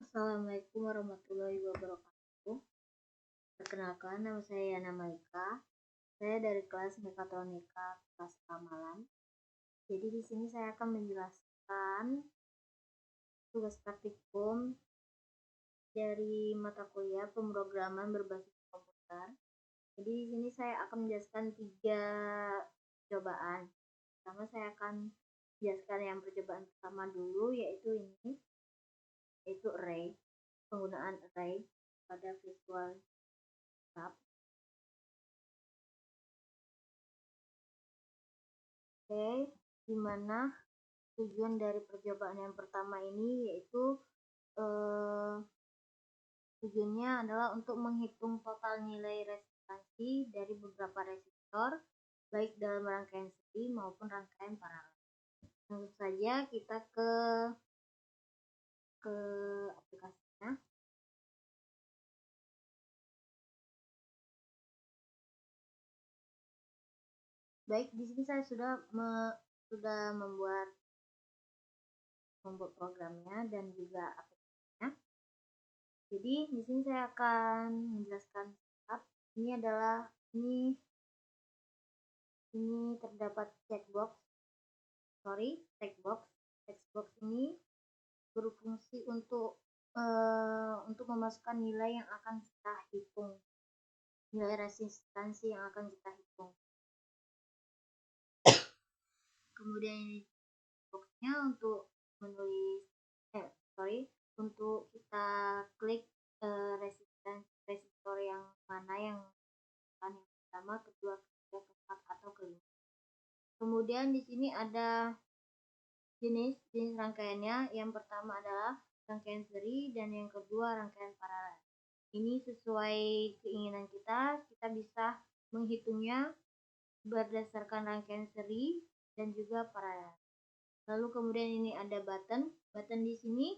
Assalamualaikum warahmatullahi wabarakatuh. Perkenalkan, nama saya Yana Malika. Saya dari kelas Mekatronika kelas Ramalan. Jadi di sini saya akan menjelaskan tugas praktikum dari mata kuliah pemrograman berbasis komputer. Jadi di sini saya akan menjelaskan 3 percobaan. Pertama saya akan menjelaskan yang percobaan pertama dulu, yaitu array, penggunaan array pada Visual Studio. Oke, dimana tujuan dari percobaan yang pertama ini yaitu tujuannya adalah untuk menghitung total nilai resistansi dari beberapa resistor, baik dalam rangkaian seri maupun rangkaian paralel. Langsung saja kita ke aplikasinya. Baik, di sini saya sudah membuat programnya dan juga aplikasinya. Jadi di sini saya akan menjelaskan ini terdapat checkbox. Checkbox ini berfungsi untuk memasukkan nilai yang akan kita hitung, nilai resistansi yang akan kita hitung. Kemudian ini boxnya untuk menulis untuk kita klik resistor yang mana yang pertama, kedua, ketiga, keempat atau kelima. Kemudian di sini ada jenis rangkaiannya. Yang pertama adalah rangkaian seri dan yang kedua rangkaian paralel. Ini sesuai keinginan kita bisa menghitungnya berdasarkan rangkaian seri dan juga paralel. Lalu kemudian ini ada button di sini.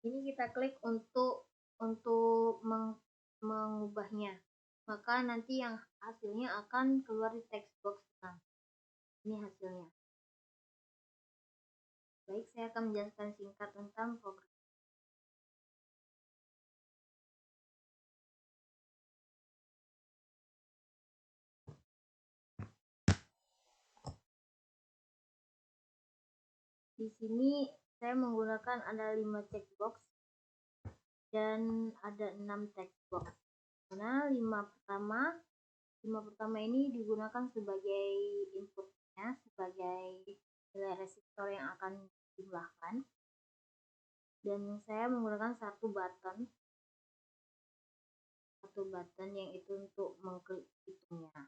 Ini kita klik untuk mengubahnya. Maka nanti yang hasilnya akan keluar di text box. Ini hasilnya. Baik, saya akan menjelaskan singkat tentang program. Di sini saya menggunakan ada 5 checkbox dan ada 6 text box. Karena 5 pertama ini digunakan sebagai inputnya, sebagai nilai resistor yang akan dijumlahkan. Dan saya menggunakan satu button yang itu untuk mengklik hitungnya.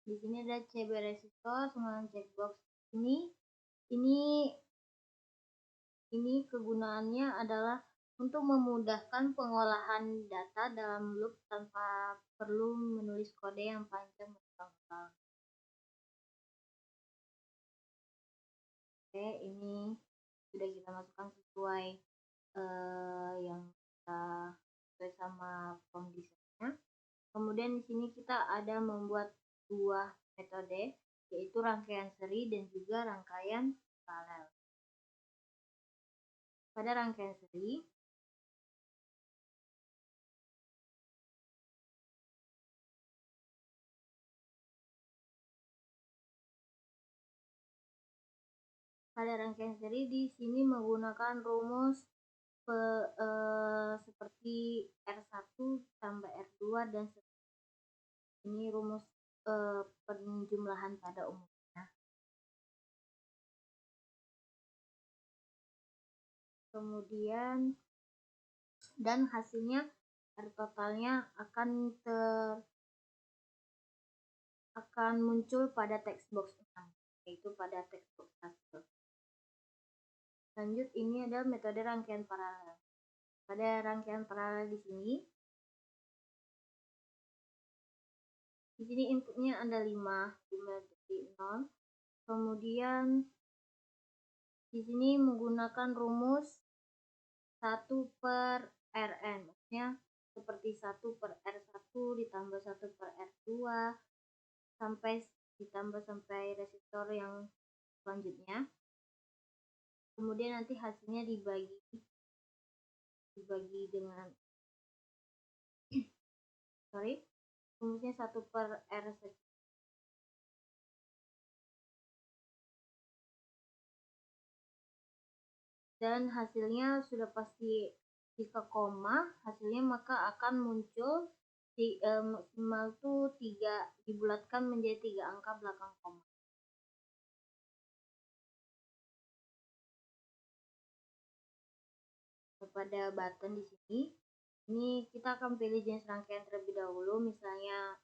Di sini ada CB resistor dengan checkbox ini kegunaannya adalah untuk memudahkan pengolahan data dalam loop tanpa perlu menulis kode yang panjang berulang-ulang. Oke, ini sudah kita masukkan sesuai yang kita sesuai sama form desainnya. Kemudian di sini kita ada membuat 2 metode, yaitu rangkaian seri dan juga rangkaian paralel. Pada rangkaian seri, di sini menggunakan rumus seperti R1 tambah R2 dan ini rumus penjumlahan pada umumnya. Kemudian dan hasilnya R totalnya akan muncul pada text box 6, yaitu pada text box 1. Lanjut, ini adalah metode rangkaian paralel. Pada rangkaian paralel di sini inputnya ada 5 dari 0. Kemudian di sini menggunakan rumus 1/Rn, maksudnya seperti 1/R1 ditambah 1/R2 sampai resistor yang selanjutnya. Kemudian nanti hasilnya dibagi dengan rumusnya 1/R saja. Dan hasilnya sudah pasti jika koma hasilnya maka akan muncul maksimal tuh 3 dibulatkan menjadi 3 angka belakang koma. Pada button di sini, ini kita akan pilih jenis rangkaian terlebih dahulu, misalnya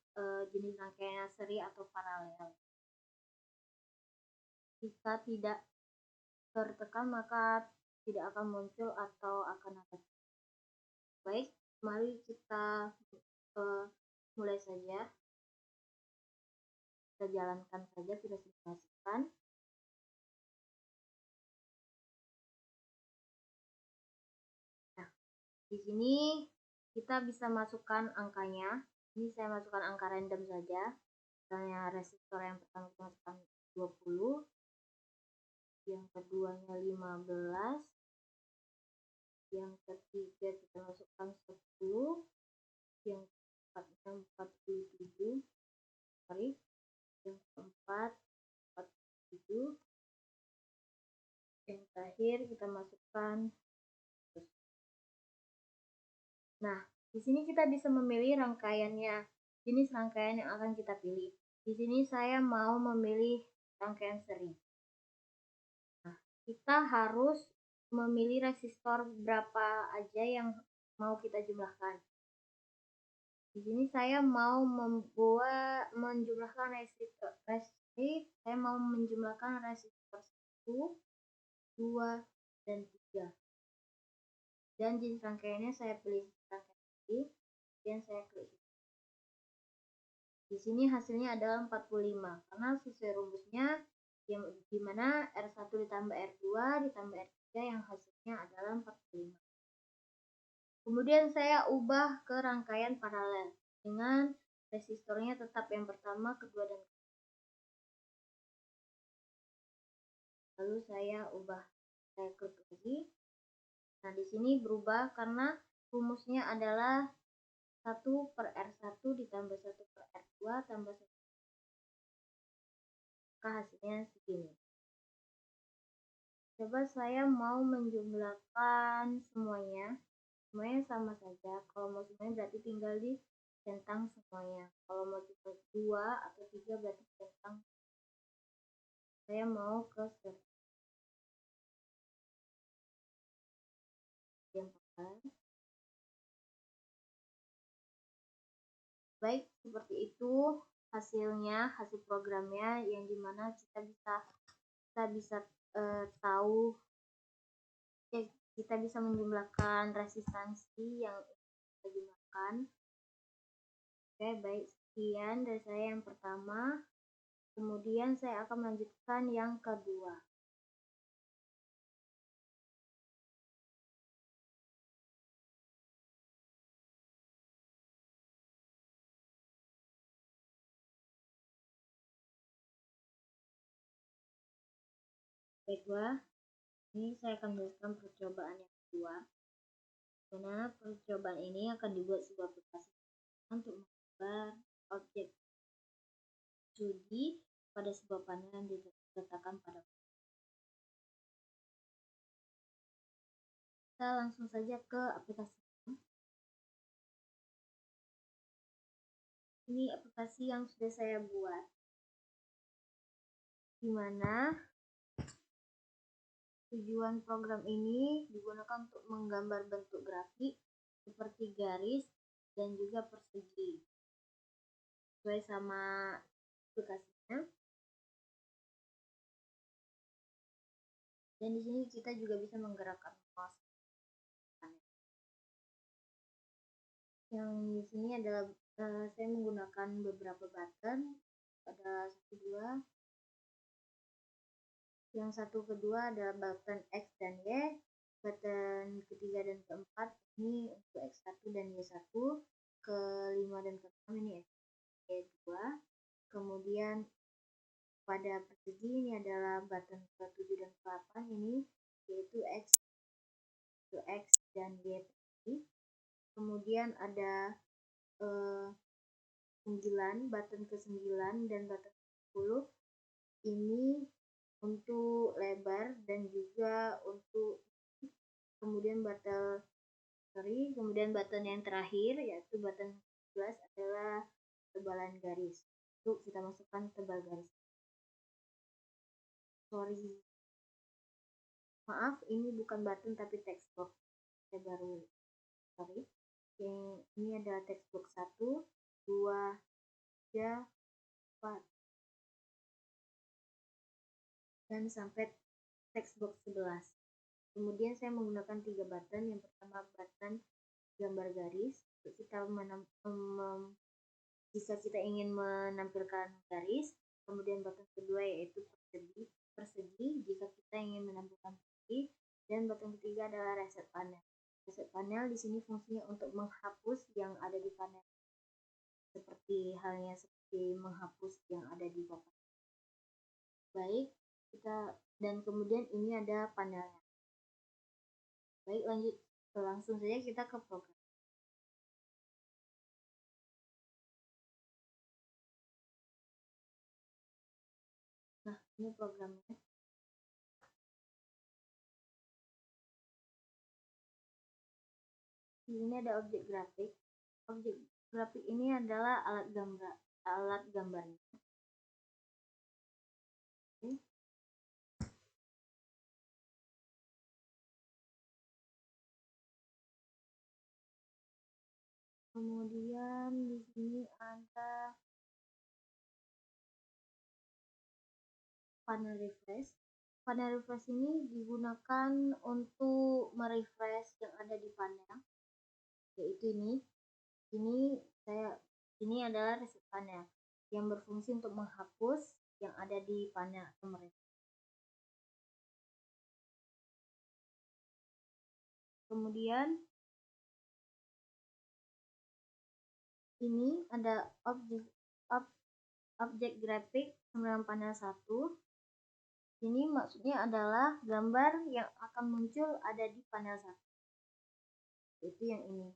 jenis rangkaian seri atau paralel. Jika tidak tertekan maka tidak akan muncul atau akan ada. Baik, mari kita mulai saja. Kita jalankan saja, tidak simulasikan. Nah, di sini kita bisa masukkan angkanya. Ini saya masukkan angka random saja. Misalnya resistor yang pertama kita masukkan 20, yang keduanya 15, yang ketiga kita masukkan 10, yang keempatnya 47, yang keempat 47, yang terakhir kita masukkan. Nah, di sini kita bisa memilih rangkaiannya, jenis rangkaian yang akan kita pilih. Di sini saya mau memilih rangkaian seri. Nah, kita harus memilih resistor berapa aja yang mau kita jumlahkan. Di sini saya mau menjumlahkan resistor. Saya mau menjumlahkan resistor 1, 2, dan 3. Dan jenis rangkaiannya saya pilih rangkaian seri, dan saya klik. Di sini hasilnya adalah 45 karena sesuai rumusnya di mana R1 ditambah R2 ditambah R3 yang hasilnya adalah 45. Kemudian saya ubah ke rangkaian paralel dengan resistornya tetap yang pertama, kedua, dan ketiga. Lalu saya klik lagi. Nah, di sini berubah karena rumusnya adalah 1/R1 ditambah 1/R2 tambah 1. Maka hasilnya segini. Coba saya mau menjumlahkan semuanya sama saja. Kalau mau semuanya berarti tinggal dicentang semuanya. Kalau mau cuma 2 atau 3 berarti centang. Saya mau ke seri yang pertama. Baik, seperti itu hasilnya, hasil programnya, yang dimana kita bisa tahu kita bisa menjumlahkan resistansi yang kita gunakan. Oke, baik, sekian dari saya yang pertama. Kemudian saya akan melanjutkan yang kedua. Baiklah, ini saya akan menjelaskan percobaan yang kedua. Karena percobaan ini akan dibuat sebuah aplikasi untuk menggambar objek studi pada sebuah panel yang diletakkan pada. Kita langsung saja ke aplikasi. Ini aplikasi yang sudah saya buat, dimana tujuan program ini digunakan untuk menggambar bentuk grafik seperti garis dan juga persegi sesuai sama aplikasinya. Dan di sini kita juga bisa menggerakkan mouse. Yang di sini adalah saya menggunakan beberapa button, ada 1, 2. Yang satu kedua adalah button X dan Y. Button ketiga dan keempat ini untuk X1 dan Y1. Kelima dan keenam ini Y2. Kemudian pada persegi ini adalah button ke-7 dan ke-8 ini, yaitu X dan Y persegi. Kemudian ada 9, button ke-9 dan button ke-10 ini untuk lebar dan juga untuk kemudian button yang terakhir yaitu button 11 adalah tebalan garis. Itu kita masukkan tebal garis. Maaf, ini bukan button tapi text box. Saya baru ini adalah text box 1, 2, 3, 4 dan sampai text box 11. Kemudian saya menggunakan 3 button. Yang pertama button gambar garis. Jika kita ingin menampilkan garis. Kemudian button kedua yaitu persegi jika kita ingin menampilkan persegi. Dan button ketiga adalah reset panel. Reset panel di sini fungsinya untuk menghapus yang ada di panel. Seperti menghapus yang ada di papan. Baik, dan kemudian ini ada panelnya. Baik, langsung saja kita ke program. Nah, ini programnya. Di sini ada objek grafik. Objek grafik ini adalah alat gambarnya. Kemudian di sini ada panel refresh. Panel refresh ini digunakan untuk merefresh yang ada di panel, yaitu ini adalah reset panel yang berfungsi untuk menghapus yang ada di panel mereka. Kemudian ini ada objek grafik dengan panel 1. Ini maksudnya adalah gambar yang akan muncul ada di panel 1. Itu yang ini.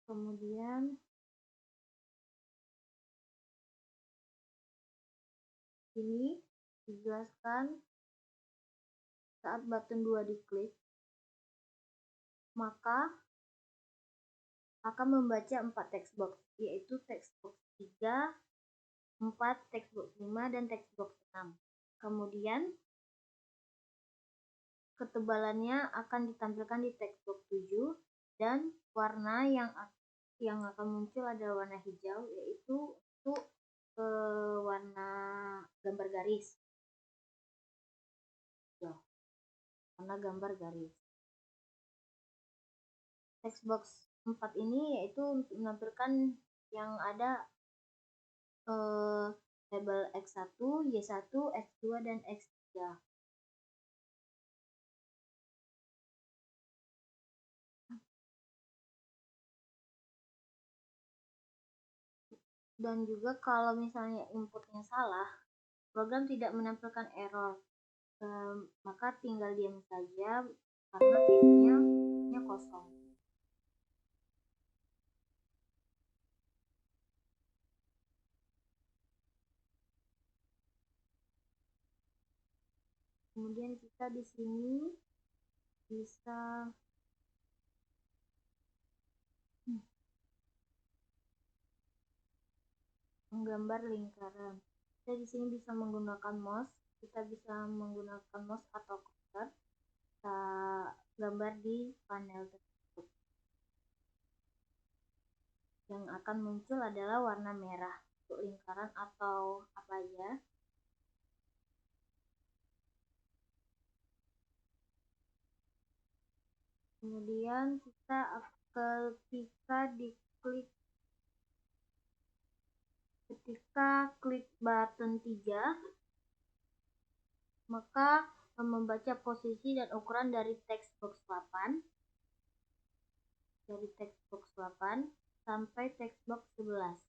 Kemudian ini dijelaskan saat button 2 diklik, maka akan membaca 4 text box, yaitu text box 3, 4, text box 5, dan text box 6. Kemudian ketebalannya akan ditampilkan di text box 7 dan warna yang akan muncul adalah warna hijau, yaitu untuk warna gambar garis. Warna gambar garis. Text box 4 ini yaitu untuk menampilkan yang ada label X1, Y1, X2, dan X3. Dan juga kalau misalnya inputnya salah, program tidak menampilkan error, maka tinggal diam saja karena case-nya kosong. Kemudian kita di sini bisa menggambar lingkaran. Kita di sini bisa menggunakan mouse. Kita bisa menggunakan mouse atau cursor. Kita gambar di panel tersebut. Yang akan muncul adalah warna merah untuk lingkaran atau apa aja. Kemudian kita ketika klik button 3, maka membaca posisi dan ukuran dari text box 8 sampai text box 11.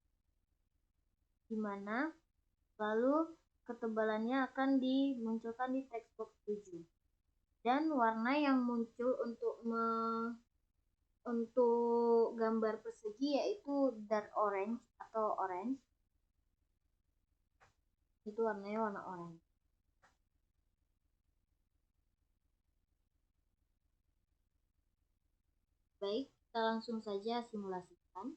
di mana lalu ketebalannya akan dimunculkan di text box 7. Dan warna yang muncul untuk gambar persegi yaitu dark orange atau orange. Itu warnanya warna orange. Baik, kita langsung saja simulasikan.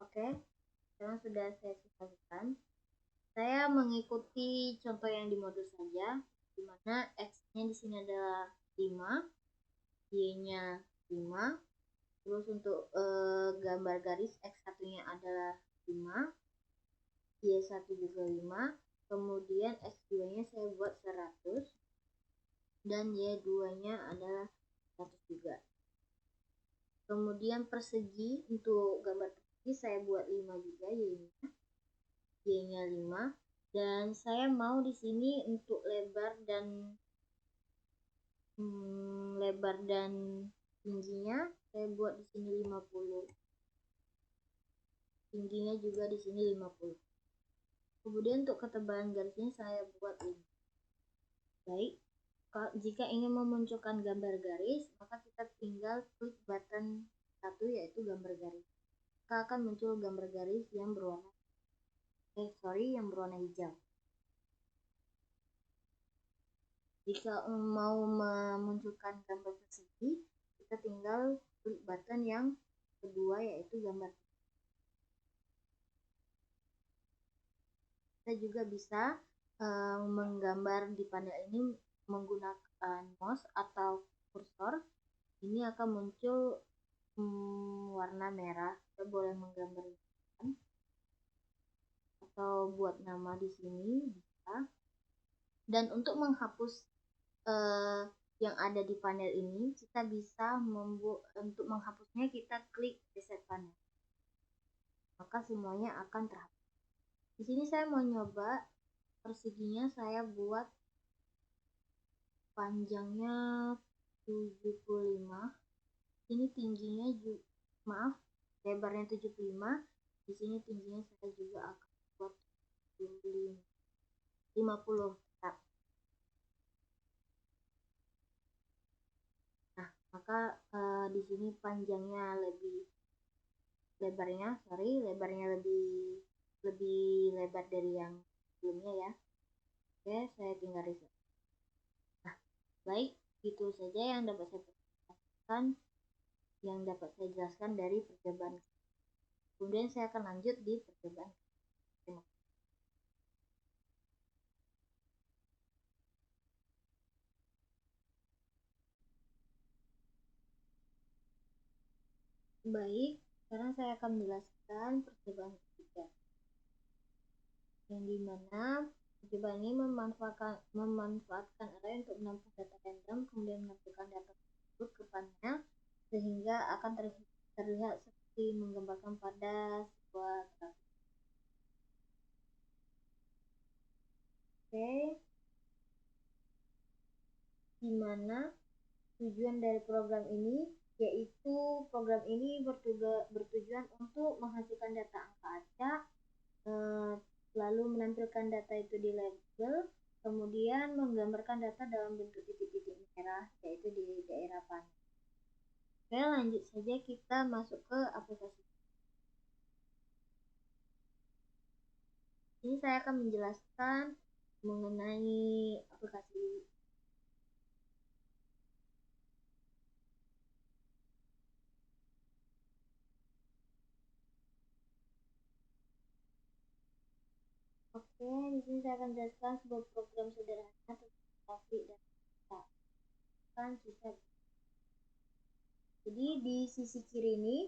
Oke, sekarang sudah saya simulasikan. Saya mengikuti contoh yang di modus saja, di mana X-nya di sini adalah 5, Y-nya 5, terus untuk gambar garis X1-nya adalah 5, Y1 juga 5, kemudian X2-nya saya buat 100, dan Y2-nya adalah 100 juga. Kemudian persegi, untuk gambar persegi saya buat 5 juga Y-nya 5, dan saya mau di sini untuk lebar dan tingginya saya buat di sini 50. Tingginya juga di sini 50. Kemudian untuk ketebalan garisnya saya buat 5. Baik, jika ingin memunculkan gambar garis, maka kita tinggal klik button 1 yaitu gambar garis. Maka akan muncul gambar garis yang berwarna hijau. Jika mau memunculkan gambar persegi, kita tinggal klik button yang kedua yaitu gambar. Kita juga bisa menggambar di panel ini menggunakan mouse atau kursor. Ini akan muncul warna merah. Kita boleh menggambar atau buat nama di sini bisa. Dan untuk menghapus yang ada di panel ini, kita bisa untuk menghapusnya kita klik reset panel. Maka semuanya akan terhapus. Di sini saya mau nyoba perseginya, saya buat panjangnya 75. Ini tingginya lebarnya 75. Di sini tingginya saya juga akan buat 50. Nah, maka di sini panjangnya lebarnya lebih lebar dari yang sebelumnya ya. Oke, saya tinggal reset. Nah, baik, itu saja yang dapat saya jelaskan dari percobaan. Kemudian saya akan lanjut di percobaan. Baik, sekarang saya akan menjelaskan percobaan ketiga. Yang dimana percobaan ini memanfaatkan array untuk menampung data random, kemudian menampilkan data tersebut ke panel sehingga akan terlihat seperti menggambarkan pada sebuah grafik. Oke, dimana tujuan dari program ini yaitu program ini bertujuan untuk menghasilkan data angka acak, lalu menampilkan data itu di label, kemudian menggambarkan data dalam bentuk titik-titik merah yaitu di daerah panel. Oke, lanjut saja kita masuk ke aplikasi. Ini saya akan menjelaskan mengenai aplikasi. Oke, di sini saya akan jelaskan sebuah program sederhana tentang grafik dan data. Jadi di sisi kiri ini,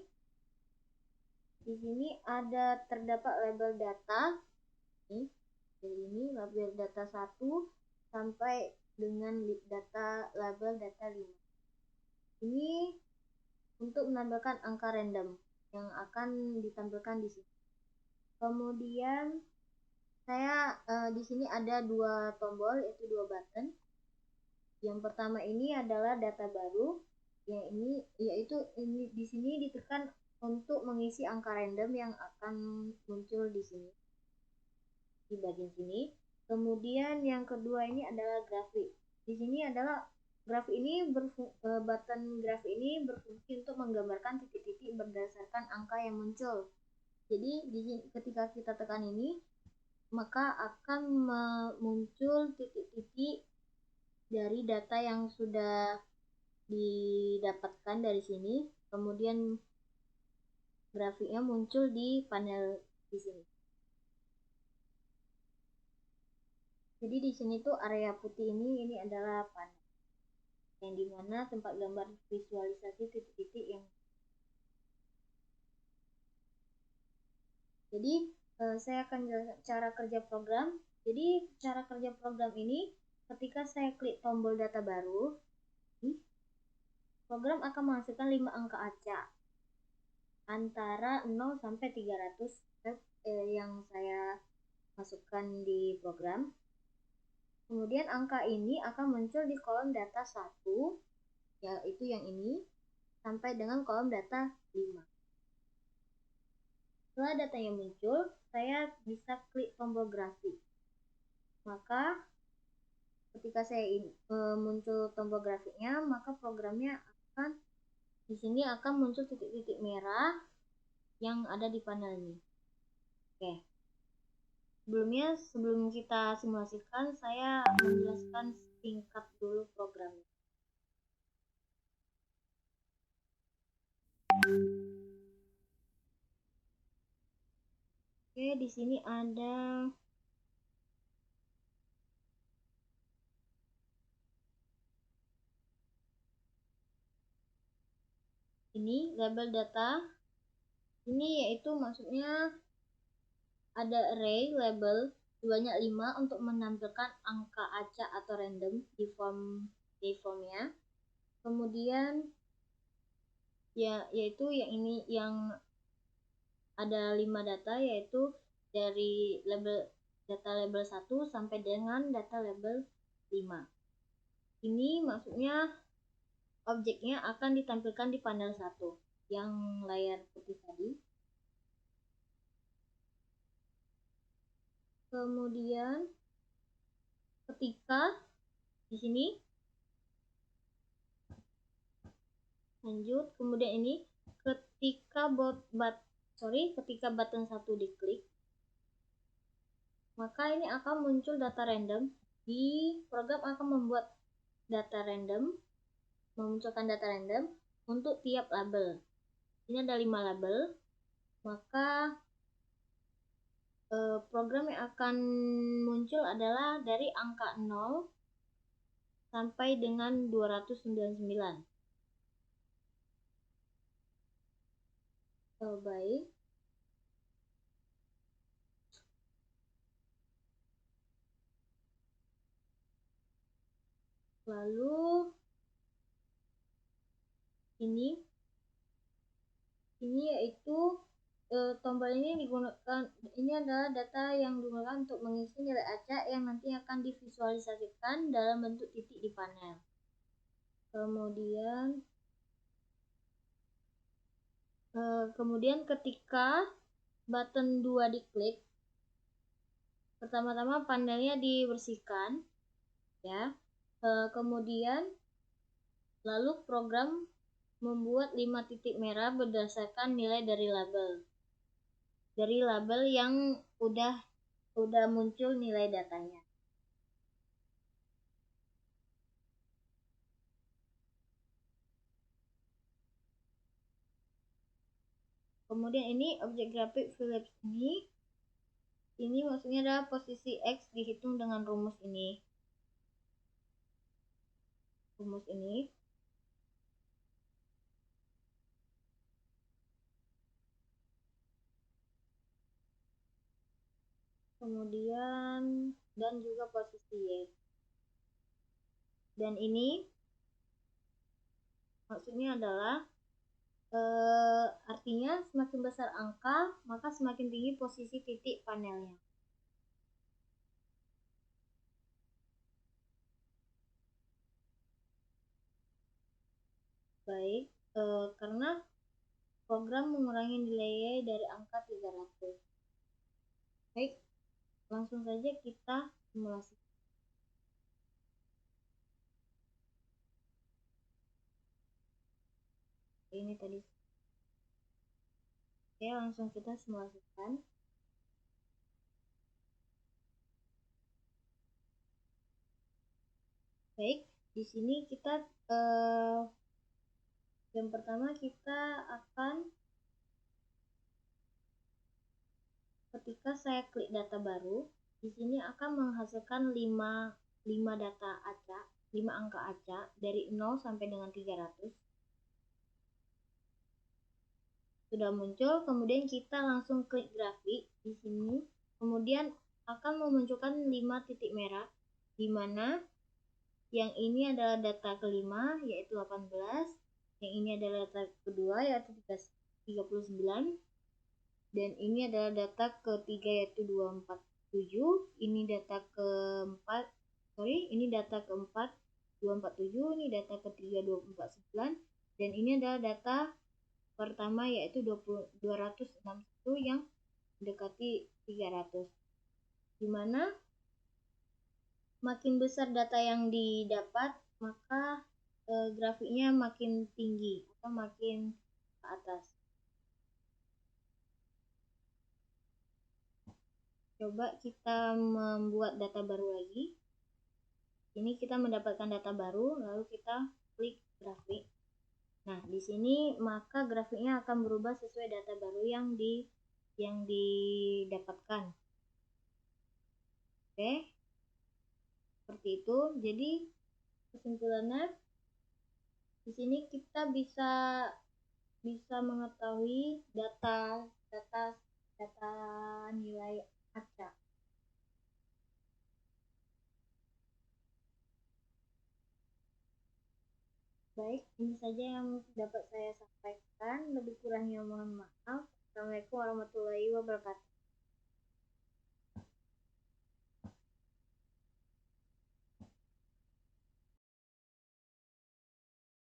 di sini terdapat label data. Ini label data 1 sampai dengan label data 5. Ini untuk menambahkan angka random. yang akan ditampilkan di sini. Kemudian saya di sini ada dua tombol, yaitu dua button. Yang pertama ini adalah data baru, yang ini yaitu ini di sini ditekan untuk mengisi angka random yang akan muncul di sini, di bagian sini. Kemudian yang kedua ini adalah grafik. Di sini adalah grafik ini button grafik ini berfungsi untuk menggambarkan titik-titik berdasarkan angka yang muncul. Jadi ketika kita tekan ini, maka akan muncul titik-titik dari data yang sudah didapatkan dari sini. Kemudian grafiknya muncul di panel di sini. Jadi di sini tuh area putih ini adalah panel yang dimana tempat gambar visualisasi titik-titik yang. Jadi saya akan jelaskan cara kerja program. Jadi cara kerja program ini ketika saya klik tombol data baru, program akan menghasilkan 5 angka acak antara 0 sampai 300 yang saya masukkan di program. Kemudian angka ini akan muncul di kolom data 1, yaitu yang ini, sampai dengan kolom data 5. Setelah datanya muncul, saya bisa klik tombol grafik. Maka ketika saya muncul tombol grafiknya, maka programnya akan di sini akan muncul titik-titik merah yang ada di panel ini. Oke. Sebelum kita simulasikan, saya menjelaskan singkat dulu programnya. Oke, di sini ada ini label data. Ini yaitu maksudnya ada array label sebanyak 5 untuk menampilkan angka acak atau random di formnya. Kemudian yaitu yang ini yang ada 5 data, yaitu dari data label 1 sampai dengan data label 5. Ini maksudnya objeknya akan ditampilkan di panel 1 yang layar putih tadi. Kemudian ketika di sini lanjut, kemudian ini ketika button 1 diklik, maka ini akan muncul data random. Di program akan membuat data random, memunculkan data random untuk tiap label. Ini ada 5 label, maka program yang akan muncul adalah dari angka 0 sampai dengan 299. Baik. Lalu ini yaitu tombol ini digunakan, ini adalah data yang digunakan untuk mengisi nilai acak yang nanti akan divisualisasikan dalam bentuk titik di panel. Kemudian ketika button 2 diklik, pertama-tama panelnya dibersihkan ya. Kemudian lalu program membuat 5 titik merah berdasarkan nilai dari label yang udah muncul nilai datanya. Kemudian ini objek grafik Philips ini maksudnya adalah posisi X dihitung dengan rumus ini. Kemudian dan juga posisi Y. Dan ini maksudnya adalah artinya Kemudian semakin besar angka, maka semakin tinggi posisi titik panelnya. Baik, karena program mengurangi nilai dari angka 300. Baik, langsung saja kita simulasi. Ini tadi. Oke, langsung kita simulasikan. Baik, di sini kita yang pertama kita akan, ketika saya klik data baru, di sini akan menghasilkan 5 data acak, 5 angka acak dari 0 sampai dengan 300. Sudah muncul, kemudian kita langsung klik grafik di sini, kemudian akan memunculkan 5 titik merah, di mana yang ini adalah data kelima yaitu 18, yang ini adalah data kedua yaitu 39, dan ini adalah data ketiga yaitu 247, ini data keempat, ini data keempat 247, ini data ketiga 249, dan ini adalah data pertama yaitu 261 yang mendekati 300, dimana makin besar data yang didapat, maka grafiknya makin tinggi atau makin ke atas. Coba kita membuat data baru lagi. Ini kita mendapatkan data baru, lalu kita klik grafik. Nah, di sini maka grafiknya akan berubah sesuai data baru yang didapatkan. Oke, seperti itu. Jadi kesimpulannya, di sini kita bisa mengetahui data nilai acak. Baik, ini saja yang dapat saya sampaikan. Lebih kurangnya mohon maaf. Assalamualaikum warahmatullahi wabarakatuh.